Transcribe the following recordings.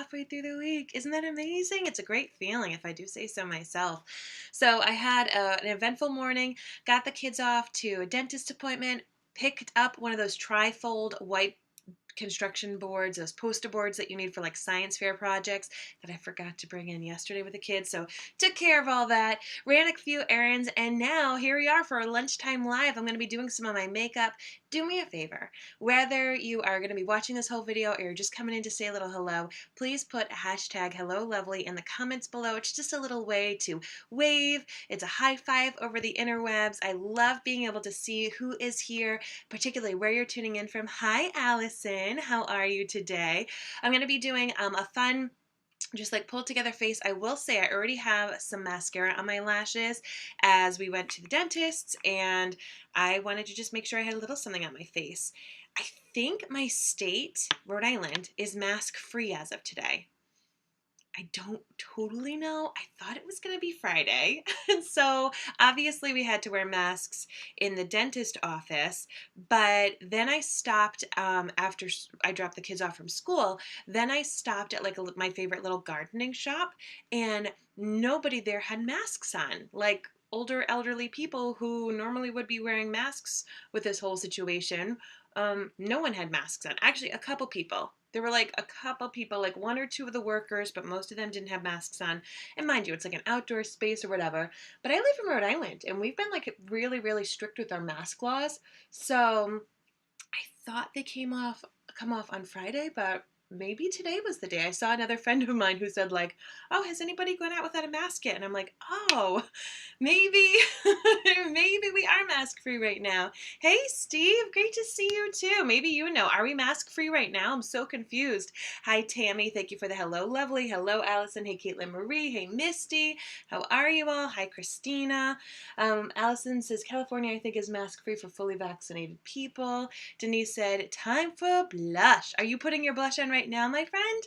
halfway through the week. Isn't that amazing? It's a great feeling, if I do say so myself. So I had an eventful morning, got the kids off to a dentist appointment, picked up one of those trifold white construction boards, those poster boards that you need for like science fair projects that I forgot to bring in yesterday with the kids. So took care of all that, ran a few errands, and now here we are for our lunchtime live. I'm going to be doing some of my makeup. Do me a favor, whether you are going to be watching this whole video or you're just coming in to say a little hello, please put hashtag hello lovely in the comments below. It's just a little way to wave. It's a high five over the interwebs. I love being able to see who is here, particularly where you're tuning in from. Hi, Allison. How are you today? I'm going to be doing a fun just like pulled together face. I will say I already have some mascara on my lashes as we went to the dentist, and I wanted to just make sure I had a little something on my face. I think my state, Rhode Island, is mask free as of today. I don't totally know. I thought it was going to be Friday. And so obviously we had to wear masks in the dentist office. But then I stopped after I dropped the kids off from school. Then I stopped at like my favorite little gardening shop, and nobody there had masks on. Like older elderly people who normally would be wearing masks with this whole situation. No one had masks on. Actually, a couple people. There were like a couple people, like one or two of the workers, but most of them didn't have masks on. And mind you, it's like an outdoor space or whatever. But I live in Rhode Island, and we've been like really, really strict with our mask laws. So I thought they come off on Friday, but maybe today was the day. I saw another friend of mine who said like, "Oh, has anybody gone out without a mask yet?" And I'm like, "Oh, maybe, maybe we are mask free right now." Hey, Steve, great to see you too. Maybe you know, are we mask free right now? I'm so confused. Hi, Tammy. Thank you for the hello, lovely. Hello, Allison. Hey, Caitlin Marie. Hey, Misty. How are you all? Hi, Christina. Allison says California, I think, is mask free for fully vaccinated people. Denise said, time for blush. Are you putting your blush on right now, my friend?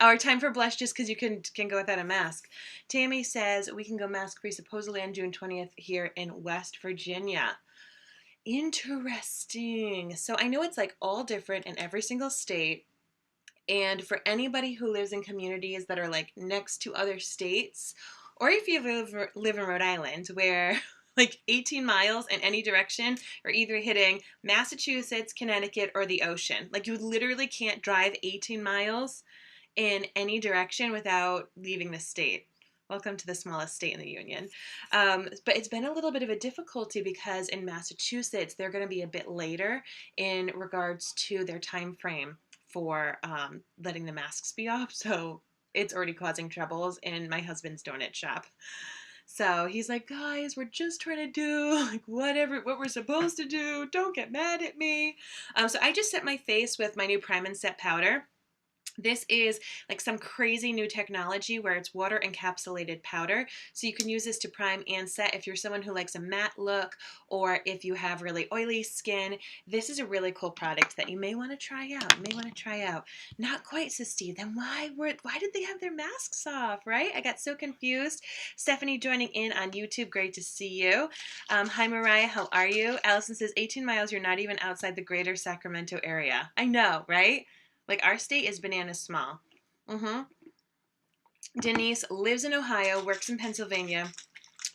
Or time for blush just because you can go without a mask. Tammy says, we can go mask free supposedly on June 20th here in West Virginia. Interesting. So I know it's like all different in every single state. And for anybody who lives in communities that are like next to other states, or if you live in Rhode Island where like 18 miles in any direction are either hitting Massachusetts, Connecticut, or the ocean. Like you literally can't drive 18 miles in any direction without leaving the state. Welcome to the smallest state in the union. But it's been a little bit of a difficulty because in Massachusetts, they're going to be a bit later in regards to their time frame for letting the masks be off. So it's already causing troubles in my husband's donut shop. So he's like, guys, we're just trying to do like what we're supposed to do. Don't get mad at me. So I just set my face with my new Prime and Set powder. This is like some crazy new technology where it's water encapsulated powder. So you can use this to prime and set if you're someone who likes a matte look or if you have really oily skin. This is a really cool product that you may want to try out. Not quite, so Steve. Then why did they have their masks off, right? I got so confused. Stephanie joining in on YouTube. Great to see you. Hi, Mariah. How are you? Allison says 18 miles. You're not even outside the greater Sacramento area. I know, right? Like, our state is banana small. Denise lives in Ohio, works in Pennsylvania,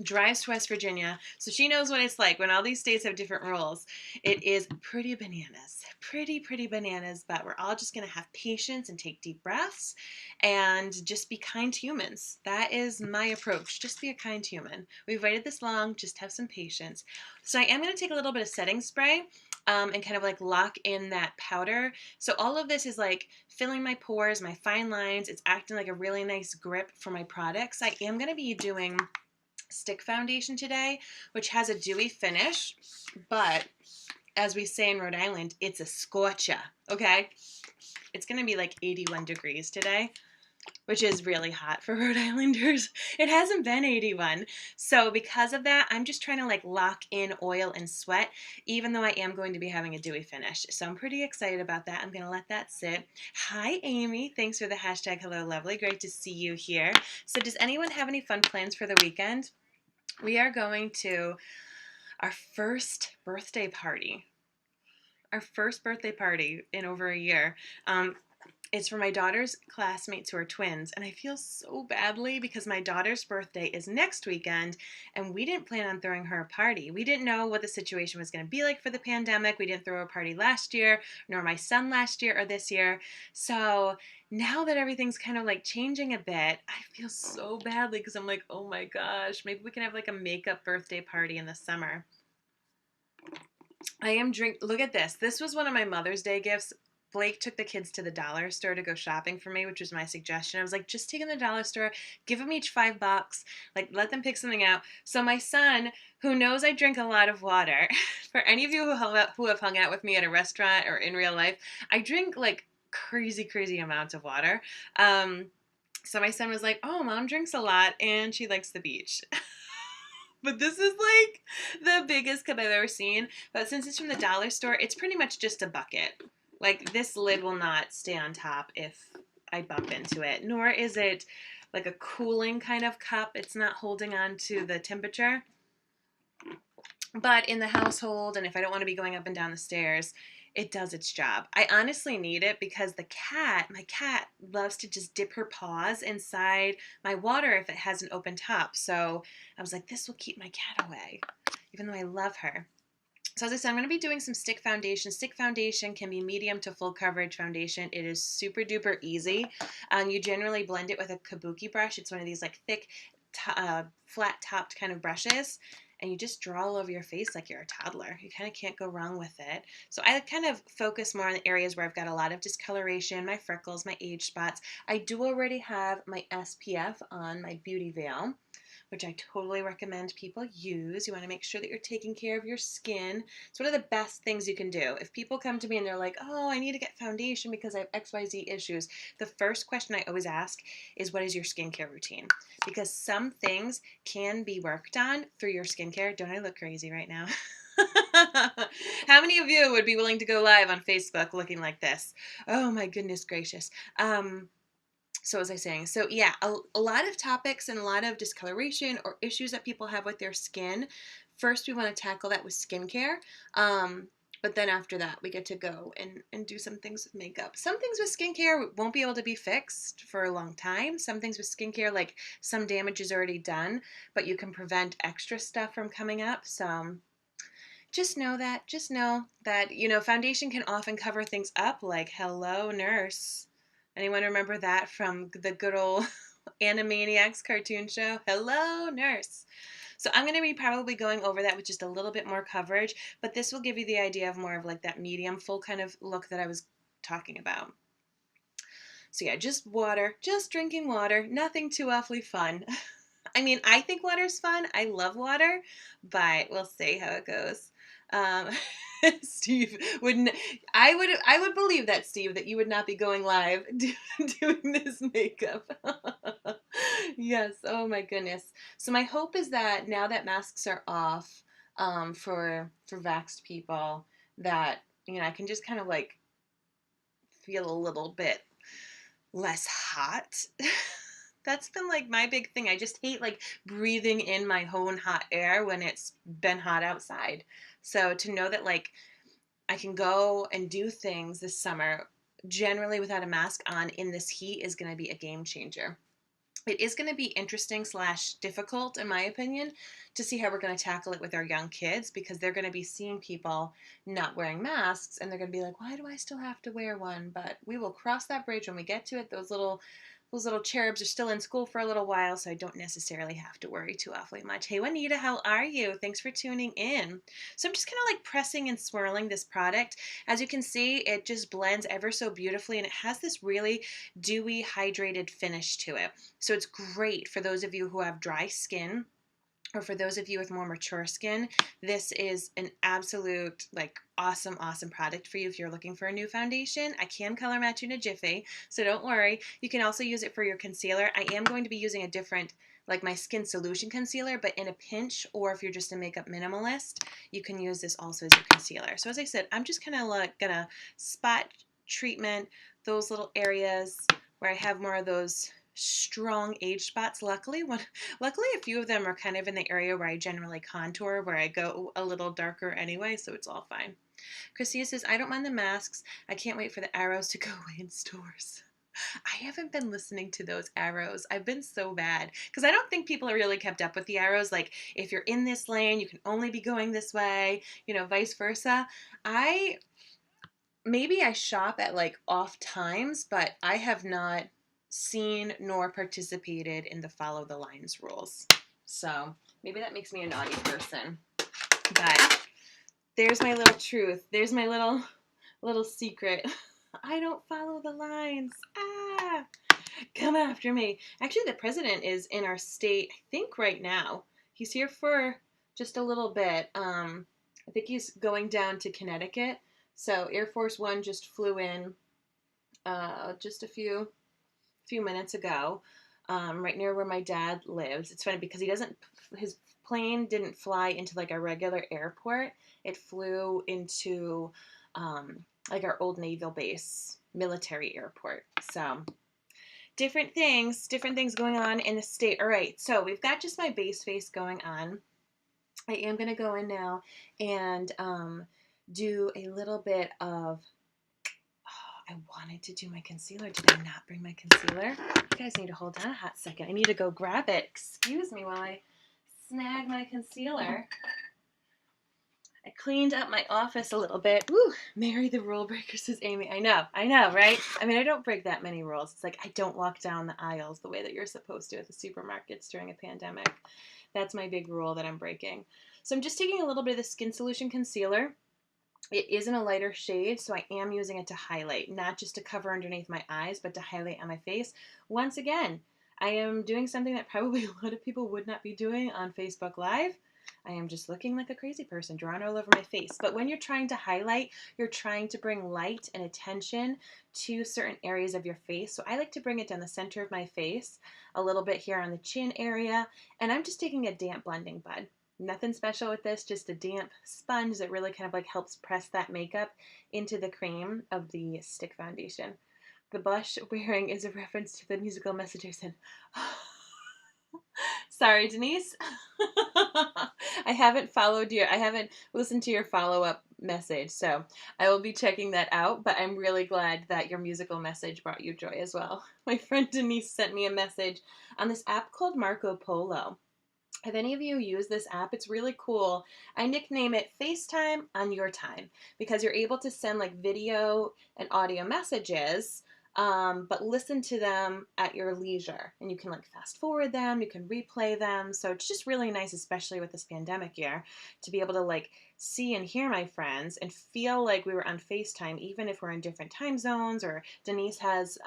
drives to West Virginia, so she knows what it's like when all these states have different rules. It is pretty bananas. Pretty bananas, but we're all just going to have patience and take deep breaths and just be kind humans. That is my approach. Just be a kind human. We've waited this long. Just have some patience. So I am going to take a little bit of setting spray and kind of like lock in that powder. So all of this is like filling my pores, my fine lines. It's acting like a really nice grip for my products. I am going to be doing stick foundation today, which has a dewy finish, but as we say in Rhode Island, it's a scorcher, okay? It's going to be like 81 degrees today, which is really hot for Rhode Islanders. It hasn't been 81. So because of that, I'm just trying to like lock in oil and sweat, even though I am going to be having a dewy finish. So I'm pretty excited about that. I'm going to let that sit. Hi, Amy. Thanks for the hashtag hello lovely. Great to see you here. So does anyone have any fun plans for the weekend? We are going to our first birthday party. Our first birthday party in over a year. It's for my daughter's classmates who are twins, and I feel so badly because my daughter's birthday is next weekend, and we didn't plan on throwing her a party. We didn't know what the situation was going to be like for the pandemic. We didn't throw a party last year, nor my son last year or this year. So now that everything's kind of like changing a bit, I feel so badly because I'm like, oh my gosh, maybe we can have like a makeup birthday party in the summer. Look at this. This was one of my Mother's Day gifts. Blake took the kids to the dollar store to go shopping for me, which was my suggestion. I was like, just take them to the dollar store, give them each $5, like let them pick something out. So my son, who knows I drink a lot of water, for any of you who have hung out with me at a restaurant or in real life, I drink like crazy, crazy amounts of water. So my son was like, oh, Mom drinks a lot and she likes the beach. But this is like the biggest cup I've ever seen. But since it's from the dollar store, it's pretty much just a bucket. Like this lid will not stay on top if I bump into it. Nor is it like a cooling kind of cup. It's not holding on to the temperature. But in the household, and if I don't want to be going up and down the stairs, it does its job. I honestly need it because my cat loves to just dip her paws inside my water if it has an open top. So I was like, this will keep my cat away, even though I love her. So as I said, I'm going to be doing some stick foundation. Stick foundation can be medium to full coverage foundation. It is super duper easy. You generally blend it with a kabuki brush. It's one of these like thick, flat topped kind of brushes. And you just draw all over your face like you're a toddler. You kind of can't go wrong with it. So I kind of focus more on the areas where I've got a lot of discoloration, my freckles, my age spots. I do already have my SPF on my beauty veil, which I totally recommend people use. You want to make sure that you're taking care of your skin. It's one of the best things you can do. If people come to me and they're like, oh, I need to get foundation because I have XYZ issues, the first question I always ask is, what is your skincare routine? Because some things can be worked on through your skincare. Don't I look crazy right now? How many of you would be willing to go live on Facebook looking like this? Oh my goodness gracious. So as I was saying, so yeah, a lot of topics and a lot of discoloration or issues that people have with their skin. First, we want to tackle that with skincare. But then after that, we get to go and do some things with makeup. Some things with skincare won't be able to be fixed for a long time. Some things with skincare, like some damage is already done, but you can prevent extra stuff from coming up. So just know that, foundation can often cover things up like hello, nurse. Anyone remember that from the good old Animaniacs cartoon show? Hello, nurse. So I'm going to be probably going over that with just a little bit more coverage, but this will give you the idea of more of like that medium full kind of look that I was talking about. So yeah, just water, just drinking water, nothing too awfully fun. I mean, I think water's fun. I love water, but we'll see how it goes. Um, Steve wouldn't. I would believe that, Steve, that you would not be going live doing this makeup. Yes. Oh my goodness. So my hope is that now that masks are off, for vaxxed people, that I can just kind of like feel a little bit less hot. That's been like my big thing. I just hate like breathing in my own hot air when it's been hot outside. So to know that like I can go and do things this summer generally without a mask on in this heat is going to be a game changer. It is going to be interesting / difficult, in my opinion, to see how we're going to tackle it with our young kids, because they're going to be seeing people not wearing masks and they're going to be like, why do I still have to wear one? But we will cross that bridge when we get to it. Those little cherubs are still in school for a little while, so I don't necessarily have to worry too awfully much. Hey, Juanita, how are you? Thanks for tuning in. So I'm just kind of like pressing and swirling this product. As you can see, it just blends ever so beautifully, and it has this really dewy, hydrated finish to it. So it's great for those of you who have dry skin, or for those of you with more mature skin. This is an absolute like awesome product for you if you're looking for a new foundation. I can color match you in a jiffy, so don't worry. You can also use it for your concealer. I am going to be using a different, like my skin solution concealer, but in a pinch, or if you're just a makeup minimalist, you can use this also as your concealer. So as I said, I'm just kind of like gonna spot treatment those little areas where I have more of those strong age spots. Luckily a few of them are kind of in the area where I generally contour, where I go a little darker anyway, so it's all fine. Christina says, I don't mind the masks. I can't wait for the arrows to go away in stores. I haven't been listening to those arrows. I've been so bad because I don't think people are really kept up with the arrows. Like, if you're in this lane, you can only be going this way, vice versa. I Maybe I shop at like off times, but I have not seen nor participated in the follow the lines rules. So maybe that makes me a naughty person. But there's my little truth. There's my little secret. I don't follow the lines. Ah, come after me. Actually, the president is in our state, I think, right now. He's here for just a little bit. I think he's going down to Connecticut. So Air Force One just flew in just a few minutes ago, right near where my dad lives. It's funny because his plane didn't fly into like a regular airport. It flew into like our old naval base military airport. So different things going on in the state. All right, so we've got just my base face going on. I am going to go in now and do a little bit of, I wanted to do my concealer. Did I not bring my concealer? You guys need to hold on a hot second. I need to go grab it. Excuse me while I snag my concealer. I cleaned up my office a little bit. Woo, Mary the rule breaker, says Amy. I know, right? I mean, I don't break that many rules. It's like I don't walk down the aisles the way that you're supposed to at the supermarkets during a pandemic. That's my big rule that I'm breaking. So I'm just taking a little bit of the Skin Solution Concealer. It is in a lighter shade, so I am using it to highlight, not just to cover underneath my eyes, but to highlight on my face. Once again, I am doing something that probably a lot of people would not be doing on Facebook Live. I am just looking like a crazy person, drawn all over my face. But when you're trying to highlight, you're trying to bring light and attention to certain areas of your face. So I like to bring it down the center of my face, a little bit here on the chin area, and I'm just taking a damp blending bud. Nothing special with this, just a damp sponge that really kind of like helps press that makeup into the cream of the stick foundation. The blush wearing is a reference to the musical message I said. Sorry, Denise. I haven't listened to your follow-up message, so I will be checking that out, but I'm really glad that your musical message brought you joy as well. My friend Denise sent me a message on this app called Marco Polo. Have any of you used this app? It's really cool. I nickname it FaceTime on your time because you're able to send like video and audio messages, but listen to them at your leisure. And you can like fast forward them, you can replay them. So it's just really nice, especially with this pandemic year, to be able to like see and hear my friends and feel like we were on FaceTime, even if we're in different time zones, or Denise has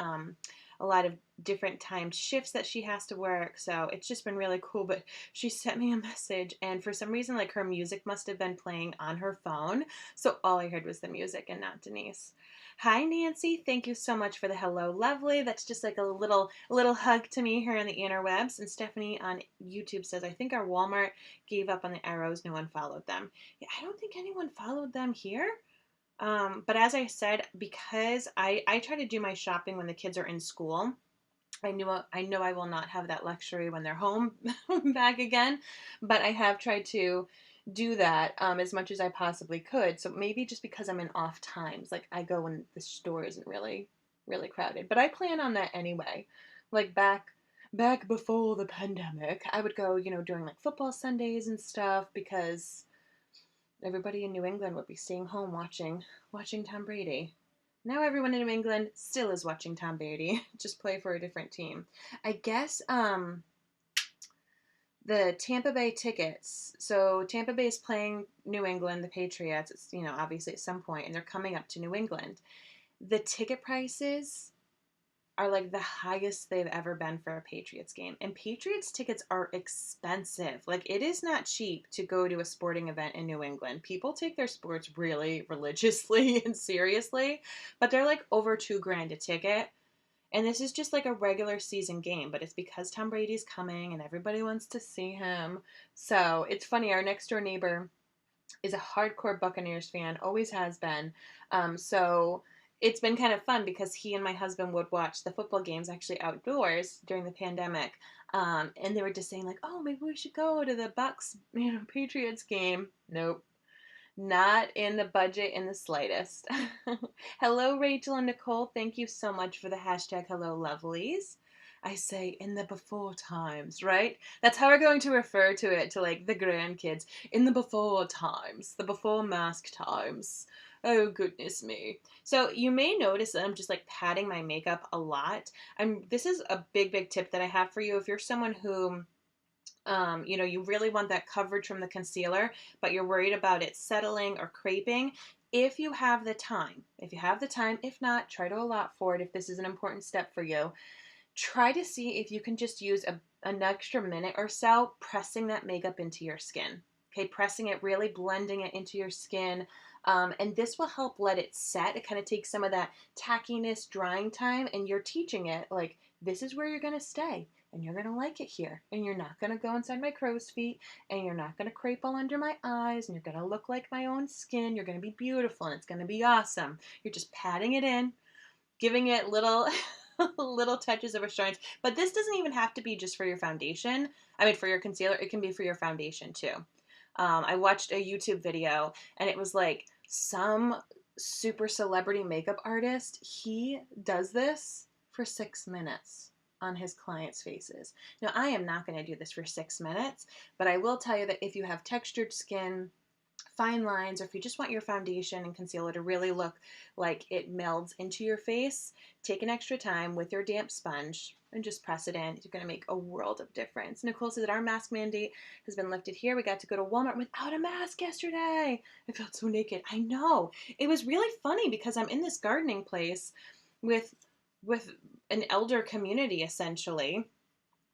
a lot of different timed shifts that she has to work. So it's just been really cool. But she sent me a message, and for some reason, like her music must have been playing on her phone. So all I heard was the music and not Denise. Hi, Nancy. Thank you so much for the hello, lovely. That's just like a little hug to me here on the interwebs. And Stephanie on YouTube says, I think our Walmart gave up on the arrows. No one followed them. Yeah, I don't think anyone followed them here. But as I said, because I try to do my shopping when the kids are in school, I know I will not have that luxury when they're home back again, but I have tried to do that as much as I possibly could. So maybe just because I'm in off times, like I go when the store isn't really crowded. But I plan on that anyway. Like back before the pandemic, I would go, during like football Sundays and stuff because everybody in New England would be staying home watching Tom Brady. Now everyone in New England still is watching Tom Brady, just play for a different team. I guess the Tampa Bay tickets. So Tampa Bay is playing New England, the Patriots. It's obviously at some point, and they're coming up to New England. The ticket prices are like the highest they've ever been for a Patriots game. And Patriots tickets are expensive. Like, it is not cheap to go to a sporting event in New England. People take their sports really religiously and seriously, but they're like over $2,000 a ticket. And this is just like a regular season game, but it's because Tom Brady's coming and everybody wants to see him. So it's funny, our next door neighbor is a hardcore Buccaneers fan, always has been. So it's been kind of fun because he and my husband would watch the football games actually outdoors during the pandemic. And they were just saying like, oh, maybe we should go to the Bucks, Patriots game. Nope. Not in the budget in the slightest. Hello, Rachel and Nicole. Thank you so much for the hashtag hello lovelies. I say in the before times, right? That's how we're going to refer to it to like the grandkids. In the before times, the before mask times. Oh, goodness me. So you may notice that I'm just like patting my makeup a lot. This is a big, big tip that I have for you. If you're someone who you really want that coverage from the concealer, but you're worried about it settling or creping. If not, try to allot for it if this is an important step for you. Try to see if you can just use an extra minute or so pressing that makeup into your skin. Okay, pressing it, really blending it into your skin. And this will help let it set. It kind of takes some of that tackiness, drying time, and you're teaching it, like, this is where you're going to stay. And you're going to like it here. And you're not going to go inside my crow's feet. And you're not going to crepe all under my eyes. And you're going to look like my own skin. You're going to be beautiful. And it's going to be awesome. You're just patting it in, giving it little little touches of assurance. But this doesn't even have to be just for your foundation. I mean, for your concealer. It can be for your foundation too. I watched a YouTube video, and it was like some super celebrity makeup artist. He does this for 6 minutes on his clients' faces. Now, I am not going to do this for 6 minutes, but I will tell you that if you have textured skin, fine lines, or if you just want your foundation and concealer to really look like it melds into your face, take an extra time with your damp sponge and just press it in. You're going to make a world of difference. Nicole says that our mask mandate has been lifted here. We got to go to Walmart without a mask yesterday. I felt so naked. I know. It was really funny because I'm in this gardening place with an elder community essentially,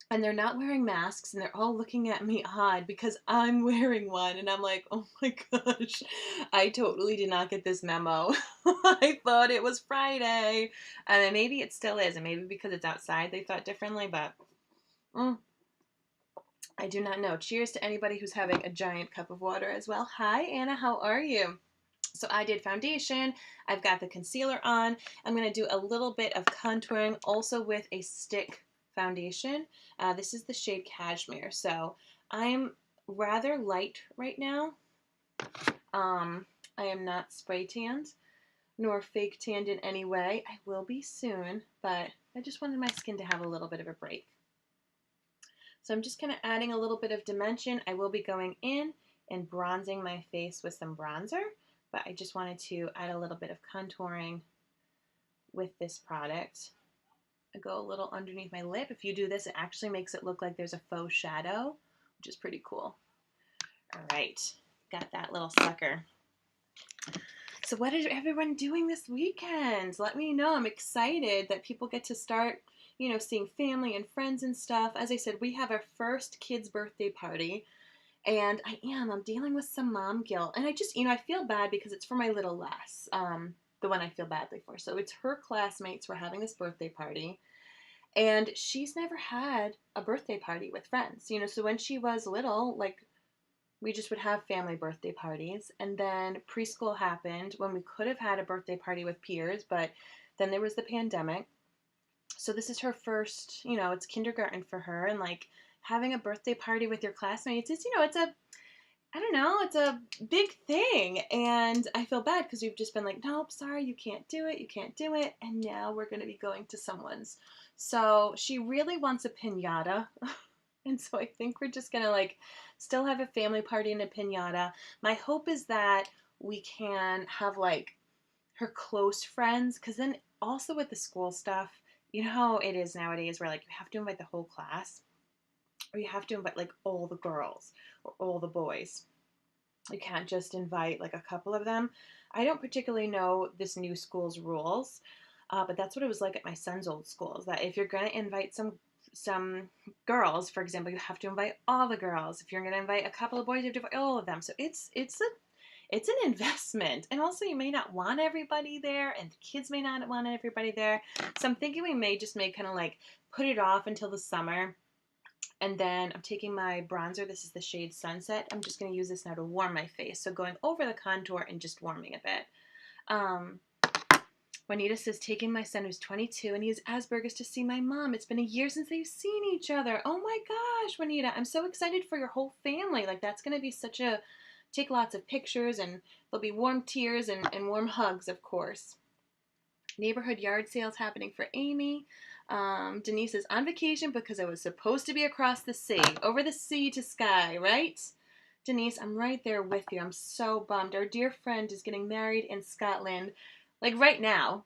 and they're not wearing masks, and they're all looking at me odd because I'm wearing one, and I'm like, oh my gosh, I totally did not get this memo. I thought it was Friday, and maybe it still is, and maybe because it's outside they thought differently, but I do not know. Cheers to anybody who's having a giant cup of water as well. Hi, Anna, how are you? So I did foundation. I've got the concealer on. I'm going to do a little bit of contouring also with a stick foundation. This is the shade Cashmere. So I'm rather light right now. I am not spray tanned nor fake tanned in any way. I will be soon, but I just wanted my skin to have a little bit of a break. So I'm just kind of adding a little bit of dimension. I will be going in and bronzing my face with some bronzer, but I just wanted to add a little bit of contouring with this product. I go a little underneath my lip. If you do this, it actually makes it look like there's a faux shadow, which is pretty cool. All right, got that little sucker. So what is everyone doing this weekend? Let me know. I'm excited that people get to start, seeing family and friends and stuff. As I said, we have our first kid's birthday party, and I'm dealing with some mom guilt. And I just, I feel bad because it's for my little Les, the one I feel badly for. So it's her classmates. We're having this birthday party, and she's never had a birthday party with friends. So when she was little, like, we just would have family birthday parties. And then preschool happened when we could have had a birthday party with peers, but then there was the pandemic. So this is her first, it's kindergarten for her. And like having a birthday party with your classmates, it's a big thing. And I feel bad because we've just been like, nope, sorry, you can't do it. And now we're going to be going to someone's. So she really wants a piñata. And so I think we're just going to still have a family party and a piñata. My hope is that we can have her close friends, because then also with the school stuff, you know how it is nowadays where you have to invite the whole class, or you have to invite all the girls or all the boys. You can't just invite a couple of them. I don't particularly know this new school's rules, but that's what it was like at my son's old schools, that if you're going to invite some girls, for example, you have to invite all the girls. If you're going to invite a couple of boys, you have to invite all of them. So it's an investment. And also you may not want everybody there, and the kids may not want everybody there. So I'm thinking we may just kind of put it off until the summer. And then I'm taking my bronzer. This is the shade Sunset. I'm just going to use this now to warm my face. So going over the contour and just warming a bit. Juanita says, taking my son who's 22 and he has Asperger's to see my mom. It's been a year since they've seen each other. Oh my gosh, Juanita, I'm so excited for your whole family. That's going to be such a take lots of pictures, and there'll be warm tears and warm hugs, of course. Neighborhood yard sales happening for Amy. Denise is on vacation because I was supposed to be across the sea, over the sea to sky, right? Denise, I'm right there with you. I'm so bummed. Our dear friend is getting married in Scotland, like right now,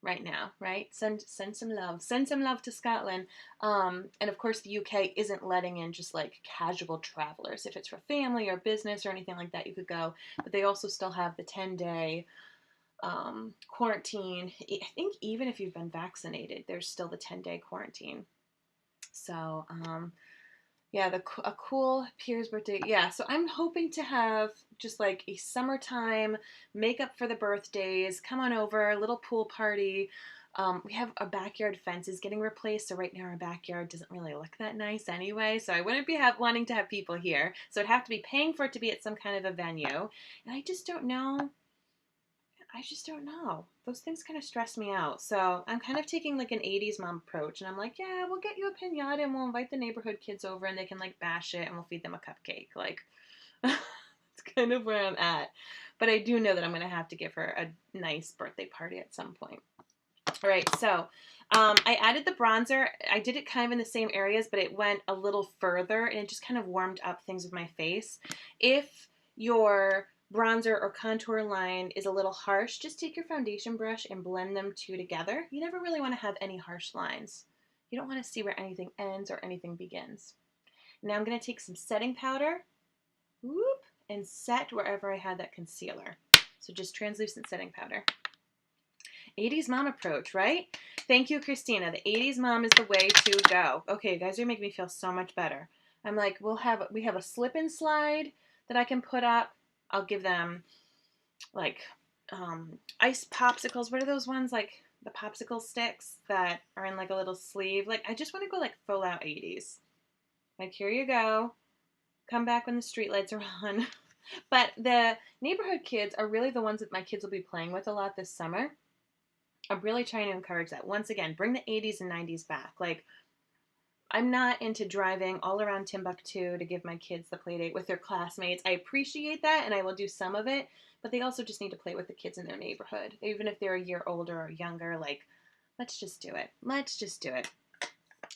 right? Send some love. Send some love to Scotland. And of course, the UK isn't letting in just like casual travelers. If it's for family or business or anything like that, you could go. But they also still have the 10-day quarantine. I think even if you've been vaccinated, there's still the 10-day quarantine. So, yeah, a cool Pierre's birthday. Yeah, so I'm hoping to have just like a summertime makeup for the birthdays. Come on over, a little pool party. We have our backyard fence is getting replaced, so right now our backyard doesn't really look that nice anyway. So I wouldn't be wanting to have people here. So I'd have to be paying for it to be at some kind of a venue, and I just don't know. Those things kind of stress me out. So I'm kind of taking like an 80s mom approach. And I'm like, yeah, we'll get you a pinata and we'll invite the neighborhood kids over and they can like bash it and we'll feed them a cupcake. Like, it's kind of where I'm at. But I do know that I'm going to have to give her a nice birthday party at some point. All right, so I added the bronzer. I did it kind of in the same areas, but it went a little further and it just kind of warmed up things with my face. If your bronzer or contour line is a little harsh, just take your foundation brush and blend them two together. You never really want to have any harsh lines. You don't want to see where anything ends or anything begins. Now I'm going to take some setting powder, whoop, and set wherever I had that concealer. So just translucent setting powder. 80s mom approach, right? Thank you, Christina. The 80s mom is the way to go. Okay, you guys are making me feel so much better. I'm like, we have a slip and slide that I can put up. I'll give them like ice popsicles. What are those ones, like the popsicle sticks that are in like a little sleeve? Like, I just want to go like full out 80s. Like, here you go. Come back when the streetlights are on. But the neighborhood kids are really the ones that my kids will be playing with a lot this summer. I'm really trying to encourage that. Once again, bring the 80s and 90s back. Like, I'm not into driving all around Timbuktu to give my kids the play date with their classmates. I appreciate that, and I will do some of it, but they also just need to play with the kids in their neighborhood. Even if they're a year older or younger, like, let's just do it. Let's just do it.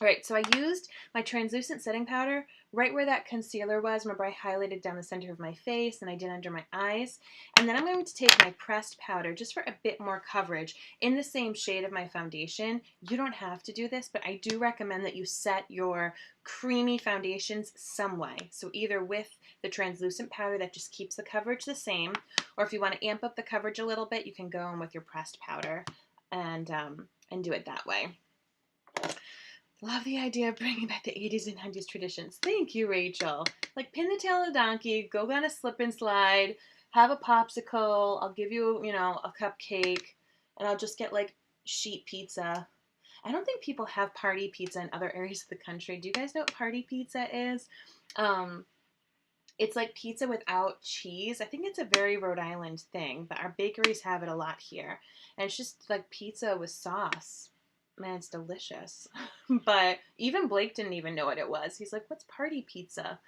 All right, so I used my translucent setting powder right where that concealer was. Remember, I highlighted down the center of my face and I did under my eyes. And then I'm going to take my pressed powder just for a bit more coverage in the same shade of my foundation. You don't have to do this, but I do recommend that you set your creamy foundations some way. So either with the translucent powder that just keeps the coverage the same, or if you want to amp up the coverage a little bit, you can go in with your pressed powder and do it that way. Love the idea of bringing back the 80s and 90s traditions. Thank you, Rachel. Like, pin the tail of the donkey, go on a slip and slide, have a popsicle, I'll give you, a cupcake, and I'll just get, like, sheet pizza. I don't think people have party pizza in other areas of the country. Do you guys know what party pizza is? It's like pizza without cheese. I think it's a very Rhode Island thing, but our bakeries have it a lot here. And it's just, like, pizza with sauce. Man, it's delicious. But even Blake didn't even know what it was. He's like, what's party pizza?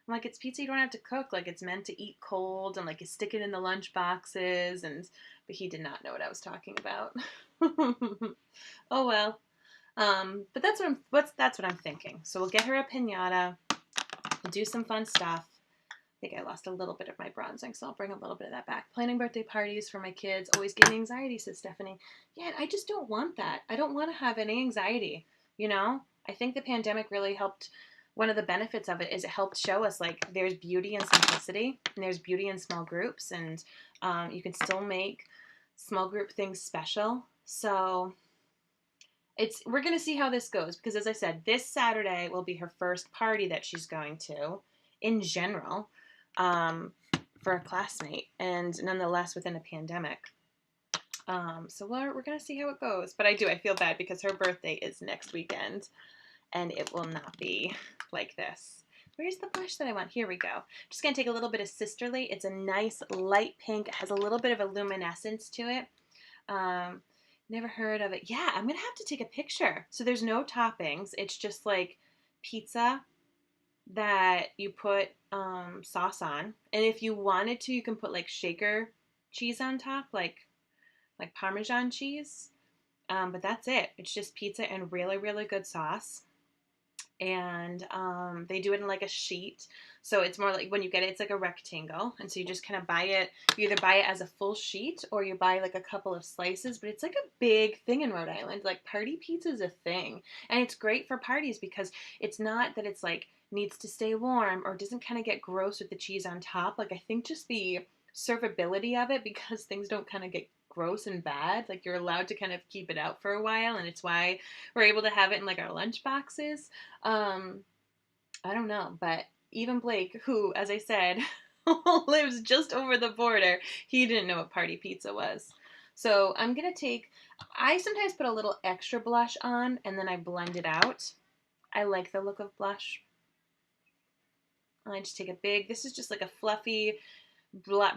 I'm like, it's pizza you don't have to cook. Like, it's meant to eat cold, and like you stick it in the lunch boxes. But he did not know what I was talking about. Oh well. But that's what I'm thinking. So we'll get her a piñata. We'll do some fun stuff. I think I lost a little bit of my bronzing, so I'll bring a little bit of that back. Planning birthday parties for my kids always give me anxiety, says Stephanie. Yeah, I just don't want that. I don't want to have any anxiety, I think the pandemic really helped. One of the benefits of it is it helped show us, like, there's beauty in simplicity, and there's beauty in small groups, and you can still make small group things special. So we're going to see how this goes, because as I said, this Saturday will be her first party that she's going to, in general. For a classmate, and nonetheless within a pandemic. So we're going to see how it goes. But I feel bad because her birthday is next weekend, and it will not be like this. Where's the blush that I want? Here we go. Just going to take a little bit of Sisterly. It's a nice light pink. It has a little bit of a luminescence to it. Never heard of it. Yeah, I'm going to have to take a picture. So there's no toppings. It's just like pizza that you put sauce on. And if you wanted to, you can put like shaker cheese on top, like Parmesan cheese. But that's it. It's just pizza and really, really good sauce. And they do it in like a sheet. So it's more like when you get it, it's like a rectangle. And so you just kind of buy it. You either buy it as a full sheet or you buy like a couple of slices. But it's like a big thing in Rhode Island. Like party pizza is a thing. And it's great for parties because it's not that it's like needs to stay warm or doesn't kind of get gross with the cheese on top. Like I think just the servability of it, because things don't kind of get gross and bad, like you're allowed to kind of keep it out for a while, and it's why we're able to have it in like our lunch boxes. um I don't know, but even Blake, who, as I said, lives just over the border, he didn't know what party pizza was. So I'm gonna take, I sometimes put a little extra blush on and then I blend it out. I like the look of blush. I just take a big, this is just like a fluffy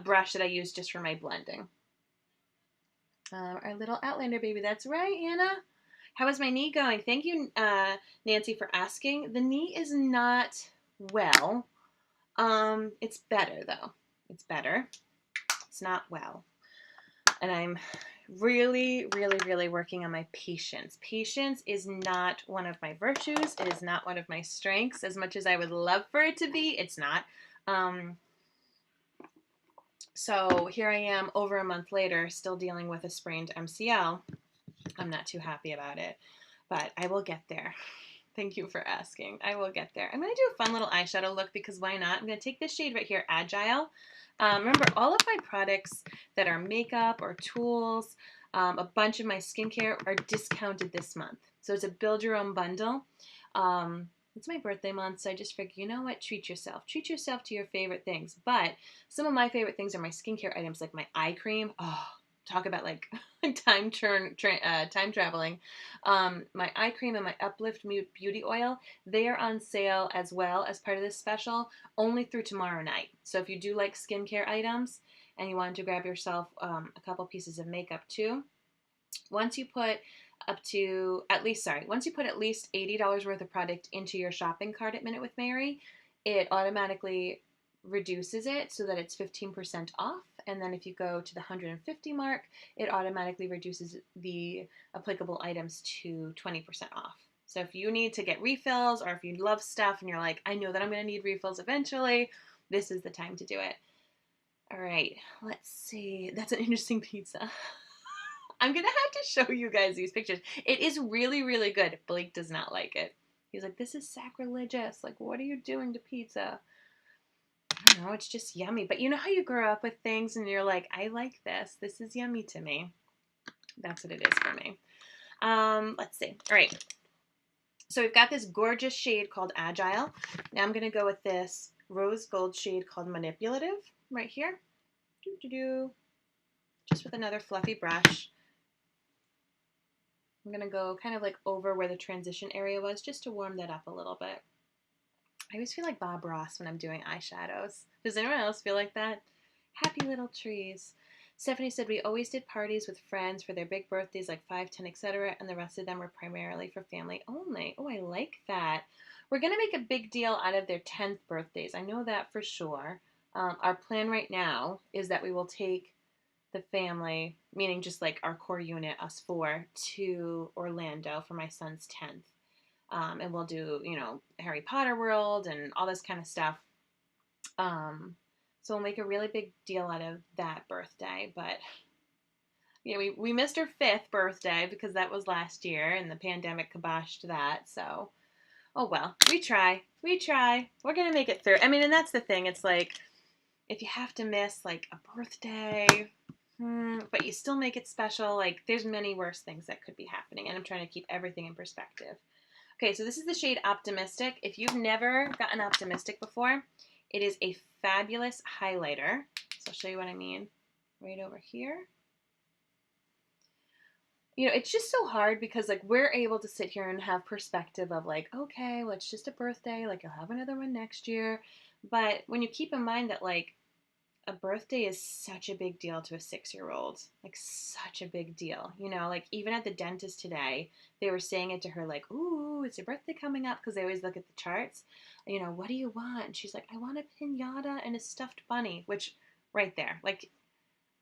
brush that I use just for my blending. Our little Outlander baby. That's right, Anna. How is my knee going? Thank you, Nancy, for asking. The knee is not well. It's better, though. It's better. It's not well. And I'm really, really, really working on my patience. Patience is not one of my virtues. It is not one of my strengths. As much as I would love for it to be, it's not. So here I am over a month later, still dealing with a sprained MCL. I'm not too happy about it, but I will get there. Thank you for asking. I will get there. I'm going to do a fun little eyeshadow look because why not? I'm going to take this shade right here, Agile. Remember, all of my products that are makeup or tools, a bunch of my skincare are discounted this month. So it's a build your own bundle. It's my birthday month, so I just figured, you know what? Treat yourself. Treat yourself to your favorite things. But some of my favorite things are my skincare items, like my eye cream. Oh, talk about like time traveling. My eye cream and my Uplift Beauty Oil, they are on sale as well as part of this special, only through tomorrow night. So if you do like skincare items and you want to grab yourself a couple pieces of makeup too, once you put once you put at least $80 worth of product into your shopping cart at Minute with Mary, it automatically reduces it so that it's 15% off. And then if you go to the 150 mark, it automatically reduces the applicable items to 20% off. So if you need to get refills, or if you love stuff and you're like, I know that I'm going to need refills eventually, this is the time to do it. All right, let's see. That's an interesting pizza. I'm going to have to show you guys these pictures. It is really, really good. Blake does not like it. He's like, this is sacrilegious. Like, what are you doing to pizza? I don't know. It's just yummy. But you know how you grow up with things and you're like, I like this. This is yummy to me. That's what it is for me. Let's see. All right. So we've got this gorgeous shade called Agile. Now I'm going to go with this rose gold shade called Manipulative right here. Just with another fluffy brush. I'm going to go kind of like over where the transition area was just to warm that up a little bit. I always feel like Bob Ross when I'm doing eyeshadows. Does anyone else feel like that? Happy little trees. Stephanie said, we always did parties with friends for their big birthdays like 5, 10, etc. And the rest of them were primarily for family only. Oh, I like that. We're going to make a big deal out of their 10th birthdays. I know that for sure. Our plan right now is that we will take the family, meaning just like our core unit, us 4, to Orlando for my son's 10th. And we'll do, Harry Potter World and all this kind of stuff. So we'll make a really big deal out of that birthday. But yeah, we missed her 5th birthday because that was last year and the pandemic kiboshed that. So, oh well, we try. We're going to make it through. I mean, and that's the thing. It's like, if you have to miss like a birthday, but you still make it special, like there's many worse things that could be happening. And I'm trying to keep everything in perspective. Okay, so this is the shade Optimistic. If you've never gotten Optimistic before, it is a fabulous highlighter. So I'll show you what I mean right over here. It's just so hard because like we're able to sit here and have perspective of like, okay, well, it's just a birthday. Like you'll have another one next year. But when you keep in mind that like a birthday is such a big deal to a 6-year-old. Like, such a big deal. You know, like, even at the dentist today, they were saying it to her, like, ooh, it's your birthday coming up, because they always look at the charts. You know, what do you want? And she's like, I want a piñata and a stuffed bunny, which, right there, like,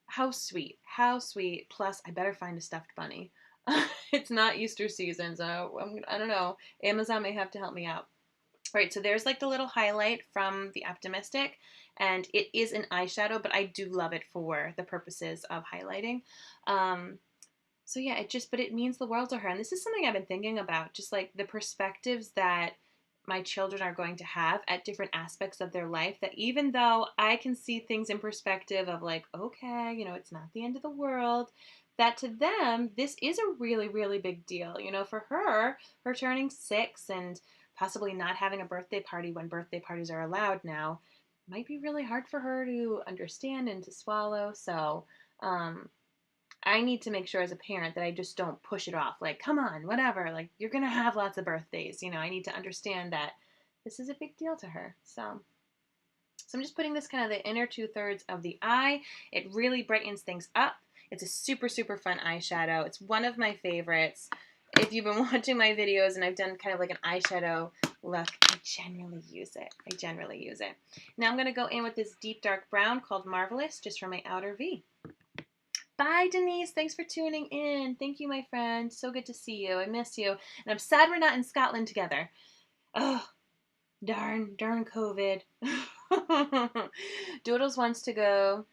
how sweet. How sweet. Plus, I better find a stuffed bunny. It's not Easter season, so I don't know. Amazon may have to help me out. All right, so there's like the little highlight from the Optimistic, and it is an eyeshadow, but I do love it for the purposes of highlighting. So yeah, but it means the world to her. And this is something I've been thinking about, just like the perspectives that my children are going to have at different aspects of their life, that even though I can see things in perspective of like, okay, you know, it's not the end of the world, that to them, this is a really, really big deal. You know, for her turning 6 and possibly not having a birthday party when birthday parties are allowed now might be really hard for her to understand and to swallow. So, I need to make sure as a parent that I just don't push it off. Like, come on, whatever. Like, you're going to have lots of birthdays. You know, I need to understand that this is a big deal to her. So I'm just putting this kind of the inner 2/3 of the eye. It really brightens things up. It's a super, super fun eyeshadow. It's one of my favorites. If you've been watching my videos and I've done kind of like an eyeshadow look, I generally use it. Now I'm going to go in with this deep dark brown called Marvelous, just for my outer V. Bye, Denise. Thanks for tuning in. Thank you, my friend. So good to see you. I miss you. And I'm sad we're not in Scotland together. Oh, darn COVID. Doodles wants to go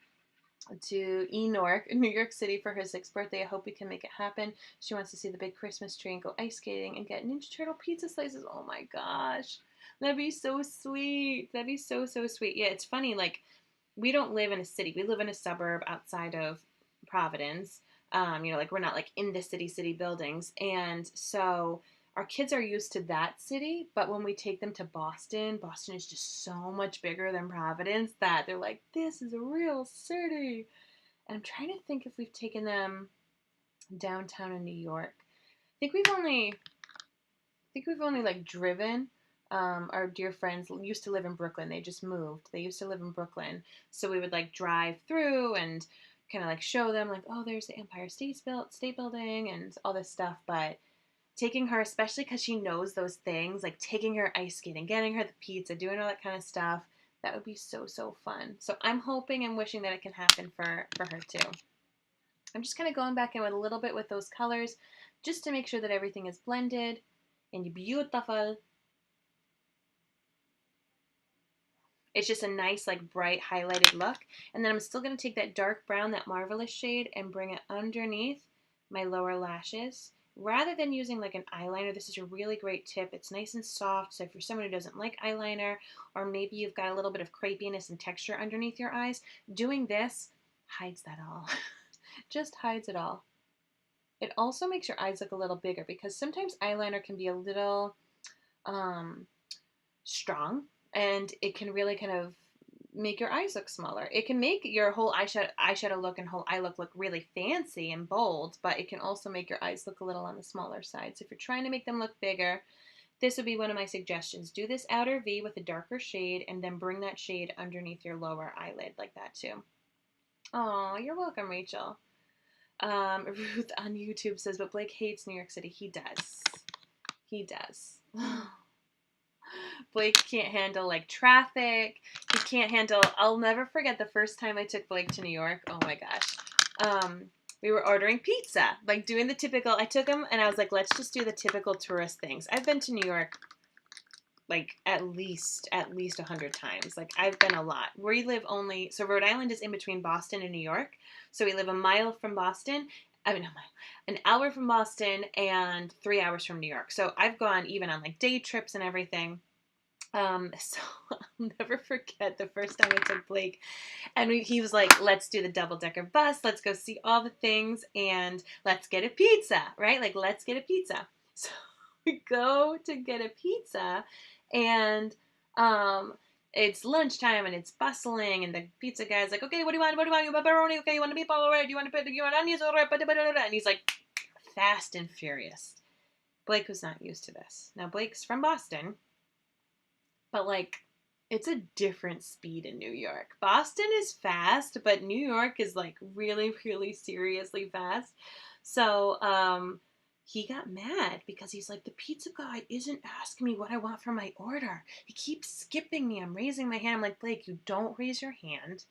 to Newark, New York City for her 6th birthday. I hope we can make it happen. She wants to see the big Christmas tree and go ice skating and get Ninja Turtle pizza slices. Oh my gosh. That'd be so sweet. That'd be so, so sweet. Yeah, it's funny. Like, we don't live in a city. We live in a suburb outside of Providence. You know, like, we're not like in the city buildings. And so our kids are used to that city, but when we take them to Boston is just so much bigger than Providence that they're like, this is a real city. And I'm trying to think if we've taken them downtown in New York. I think we've only like driven. Our dear friends used to live in Brooklyn. They just moved. They used to live in Brooklyn. So we would like drive through and kind of like show them like, oh, there's the Empire State Building and all this stuff. But taking her, especially because she knows those things, like taking her ice skating, getting her the pizza, doing all that kind of stuff, that would be so, so fun. So I'm hoping and wishing that it can happen for her too. I'm just kind of going back in with a little bit with those colors just to make sure that everything is blended and beautiful. It's just a nice, like, bright, highlighted look. And then I'm still going to take that dark brown, that Marvelous shade, and bring it underneath my lower lashes. Rather than using, like, an eyeliner, this is a really great tip. It's nice and soft, so if you're someone who doesn't like eyeliner, or maybe you've got a little bit of crepiness and texture underneath your eyes, doing this hides that all. Just hides it all. It also makes your eyes look a little bigger, because sometimes eyeliner can be a little strong, and it can really kind of make your eyes look smaller. It can make your whole eyeshadow look and whole eye look really fancy and bold, but it can also make your eyes look a little on the smaller side. So if you're trying to make them look bigger, this would be one of my suggestions. Do this outer V with a darker shade, and then bring that shade underneath your lower eyelid like that too. Oh, you're welcome, Rachel. Ruth on YouTube says, but Blake hates New York City. He does. He does. Blake can't handle like traffic. He can't handle, I'll never forget the first time I took Blake to New York. Oh my gosh. We were ordering pizza, like doing the typical, I took him and I was like, let's just do the typical tourist things. I've been to New York like at least 100 times. Like, I've been a lot. We live only, so Rhode Island is in between Boston and New York. So we live a mile from Boston. I mean, an hour from Boston and 3 hours from New York. So I've gone even on like day trips and everything. So I'll never forget the first time I took Blake, and he was like, let's do the double-decker bus, let's go see all the things, and let's get a pizza, right? Like, let's get a pizza. So we go to get a pizza, and it's lunchtime, and it's bustling, and the pizza guy's like, okay, what do you want? You want pepperoni? Okay, you want a meatball? All right, you want onions? All right, and he's like, fast and furious. Blake was not used to this. Now, Blake's from Boston, but like, It's a different speed in New York. Boston is fast, but New York is like really, really seriously fast. So, he got mad because he's like, the pizza guy isn't asking me what I want for my order. He keeps skipping me. I'm raising my hand. I'm like, Blake, you don't raise your hand.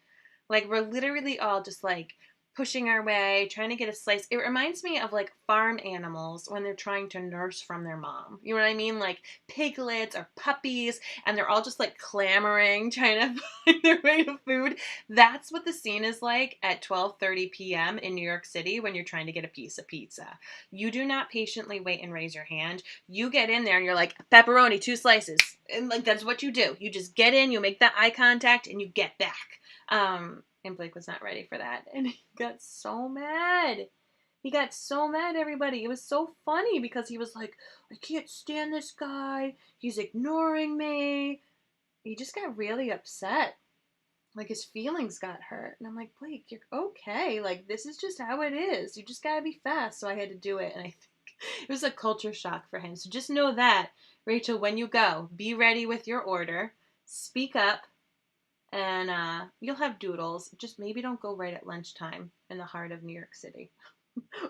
Like, we're literally all just like pushing our way, trying to get a slice. It reminds me of like farm animals when they're trying to nurse from their mom. You know what I mean? Like piglets or puppies, and they're all just like clamoring, trying to find their way to food. That's what the scene is like at 12:30 p.m. in New York City when you're trying to get a piece of pizza. You do not patiently wait and raise your hand. You get in there and you're like, pepperoni, 2 slices. And like, that's what you do. You just get in, you make that eye contact, and you get back. And Blake was not ready for that. And he got so mad. He got so mad, everybody. It was so funny because he was like, I can't stand this guy. He's ignoring me. He just got really upset. Like, his feelings got hurt. And I'm like, Blake, you're okay. Like, this is just how it is. You just gotta be fast. So I had to do it. And I think it was a culture shock for him. So just know that, Rachel, when you go, be ready with your order. Speak up. And you'll have doodles. Just maybe don't go right at lunchtime in the heart of New York City.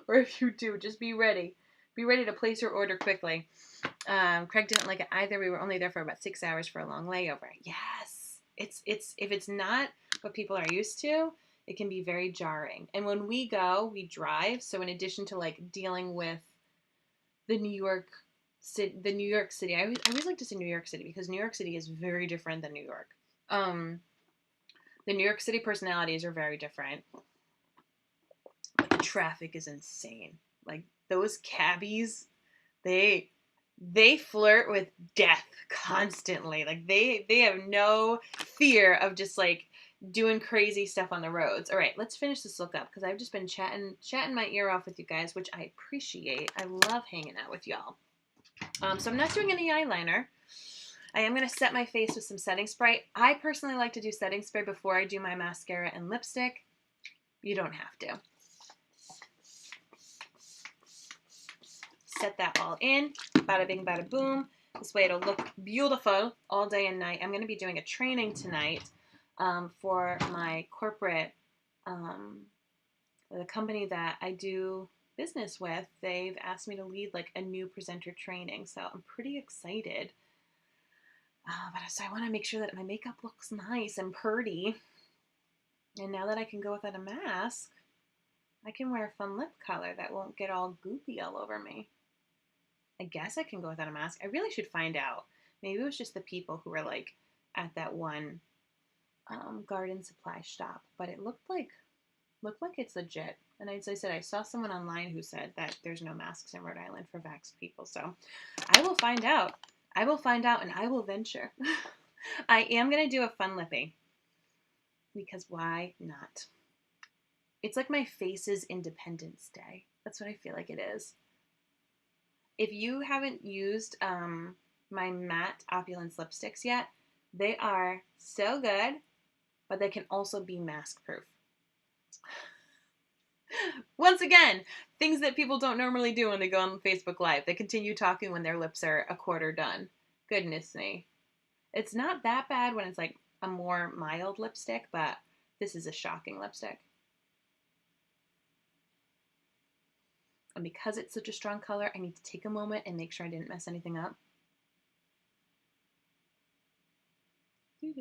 Or if you do, just be ready. Be ready to place your order quickly. Craig didn't like it either. We were only there for about 6 hours for a long layover. Yes. It's if it's not what people are used to, it can be very jarring. And when we go, we drive. So in addition to like dealing with the New York City, I always like to say New York City because New York City is very different than New York. The New York City personalities are very different, but the traffic is insane. Like, those cabbies, they flirt with death constantly. Like, they have no fear of just like doing crazy stuff on the roads. All right, let's finish this look up because I've just been chatting my ear off with you guys, which I appreciate. I love hanging out with y'all. So I'm not doing any eyeliner. I am going to set my face with some setting spray. I personally like to do setting spray before I do my mascara and lipstick. You don't have to. Set that all in. Bada bing, bada boom. This way it'll look beautiful all day and night. I'm going to be doing a training tonight for my corporate, the company that I do business with. They've asked me to lead like a new presenter training. So I'm pretty excited. But so I want to make sure that my makeup looks nice and pretty. And now that I can go without a mask, I can wear a fun lip color that won't get all goopy all over me. I guess I can go without a mask. I really should find out. Maybe it was just the people who were like at that one garden supply shop, but it looked like it's legit. And as I said, I saw someone online who said that there's no masks in Rhode Island for vaxxed people. So I will find out. I will find out and I will venture. I am going to do a fun lippy. Because why not? It's like my face's Independence Day. That's what I feel like it is. If you haven't used my matte Opulence lipsticks yet, they are so good, but they can also be mask proof. Once again, things that people don't normally do when they go on Facebook Live. They continue talking when their lips are a quarter done. Goodness me. It's not that bad when it's like a more mild lipstick, but this is a shocking lipstick. And because it's such a strong color, I need to take a moment and make sure I didn't mess anything up. There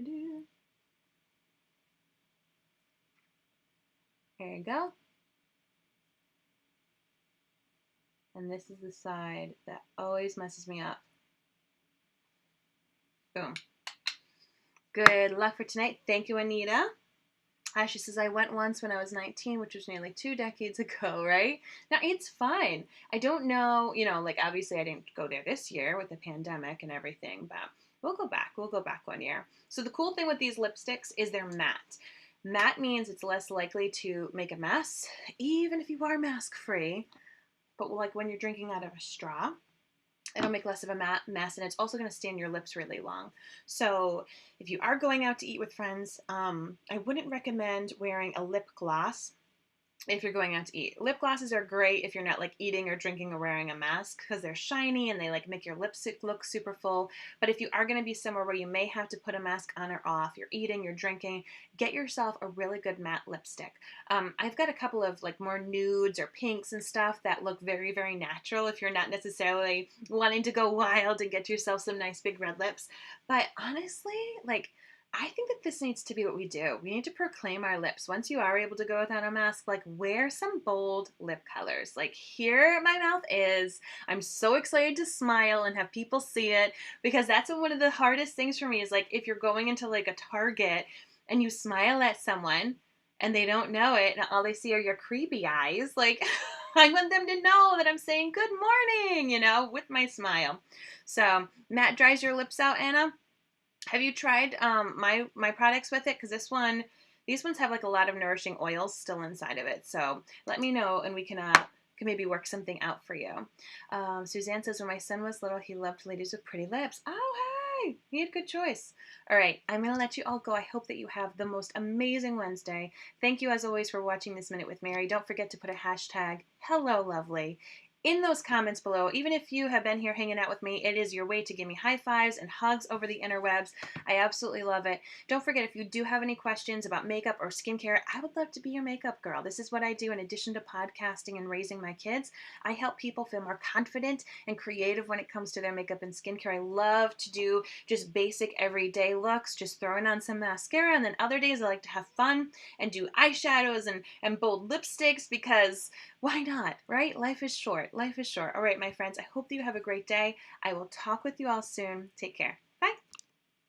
you go. And this is the side that always messes me up. Boom. Good luck for tonight. Thank you, Anita. She says, I went once when I was 19, which was nearly 2 decades ago, right? Now, it's fine. I don't know, like, obviously I didn't go there this year with the pandemic and everything, but we'll go back. We'll go back one year. So the cool thing with these lipsticks is they're matte. Matte means it's less likely to make a mess, even if you are mask-free. But like when you're drinking out of a straw, it'll make less of a mess, and it's also going to stay in your lips really long. So if you are going out to eat with friends, I wouldn't recommend wearing a lip gloss if you're going out to eat. Lip glosses are great if you're not like eating or drinking or wearing a mask because they're shiny and they like make your lips look super full. But if you are going to be somewhere where you may have to put a mask on or off, you're eating, you're drinking, get yourself a really good matte lipstick. I've got a couple of like more nudes or pinks and stuff that look very, very natural if you're not necessarily wanting to go wild and get yourself some nice big red lips. But honestly, like, I think that this needs to be what we do. We need to proclaim our lips. Once you are able to go without a mask, like wear some bold lip colors. Like here my mouth is. I'm so excited to smile and have people see it because that's one of the hardest things for me is like if you're going into like a Target and you smile at someone and they don't know it and all they see are your creepy eyes, like I want them to know that I'm saying good morning, with my smile. So, Matt dries your lips out, Anna. Have you tried my products with it? Because these ones have like a lot of nourishing oils still inside of it. So let me know, and we can maybe work something out for you. Suzanne says, when my son was little, he loved ladies with pretty lips. Oh, hey, you had a good choice. All right, I'm gonna let you all go. I hope that you have the most amazing Wednesday. Thank you as always for watching this Minute with Mary. Don't forget to put a hashtag Hello Lovely in those comments below. Even if you have been here hanging out with me, it is your way to give me high fives and hugs over the interwebs. I absolutely love it. Don't forget, if you do have any questions about makeup or skincare, I would love to be your makeup girl. This is what I do in addition to podcasting and raising my kids. I help people feel more confident and creative when it comes to their makeup and skincare. I love to do just basic everyday looks, just throwing on some mascara, and then other days I like to have fun and do eyeshadows and bold lipsticks because why not, right? Life is short. Life is short. All right, my friends, I hope that you have a great day. I will talk with you all soon. Take care.